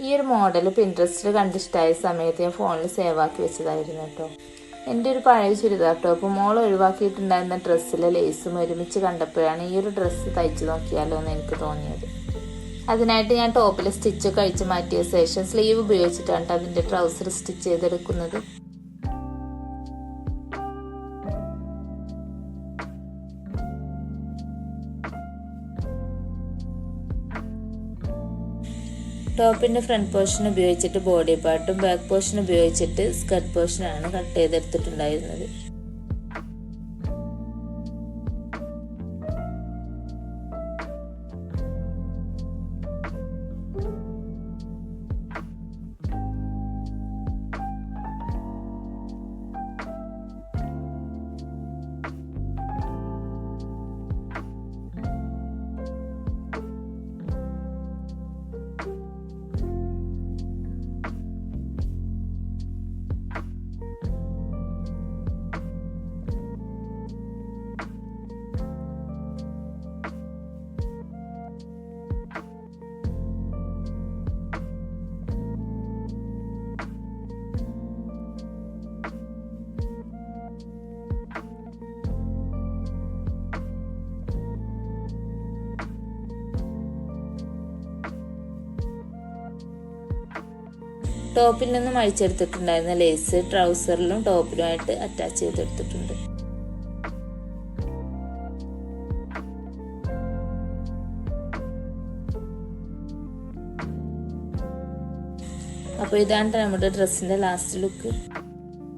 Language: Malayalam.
ഈ ഒരു മോഡൽ പിൻട്രസ്റ്റിൽ കണ്ടിഷ്ടമായ സമയത്ത് ഞാൻ ഫോണിൽ സേവ് ആക്കി വെച്ചതായിരുന്നു കേട്ടോ. എൻ്റെ ഒരു പഴയ ചുരിദാർ ടോപ്പ് മോൾ ഒഴിവാക്കിയിട്ടുണ്ടായിരുന്ന ഡ്രസ്സിലെ ലേസും ഒരുമിച്ച് കണ്ടപ്പോഴാണ് ഈ ഒരു ഡ്രസ്സ് തയ്ച്ച് നോക്കിയാലോ എന്ന് എനിക്ക് തോന്നിയത്. അതിനായിട്ട് ഞാൻ ടോപ്പിൽ സ്റ്റിച്ച് കഴിച്ച് മാറ്റിയ ശേഷം സ്ലീവ് ഉപയോഗിച്ചിട്ടാണ് അതിൻ്റെ ട്രൗസർ സ്റ്റിച്ച് ചെയ്തെടുക്കുന്നത്. ടോപ്പിൻ്റെ ഫ്രണ്ട് പോർഷൻ ഉപയോഗിച്ചിട്ട് ബോഡി പാർട്ടും ബാക്ക് പോർഷൻ ഉപയോഗിച്ചിട്ട് സ്കർട്ട് പോർഷനാണ് കട്ട് ചെയ്തെടുത്തിട്ടുണ്ടായിരുന്നത്. ടോപ്പിൽ നിന്നും അഴിച്ചെടുത്തിട്ടുണ്ടായിരുന്ന ലേസ് ട്രൗസറിലും ടോപ്പിലുമായിട്ട് അറ്റാച്ച് ചെയ്തെടുത്തിട്ടുണ്ട്. അപ്പോൾ ഇതാണ് നമ്മുടെ ഡ്രസ്സിൻ്റെ ലാസ്റ്റ് ലുക്ക്.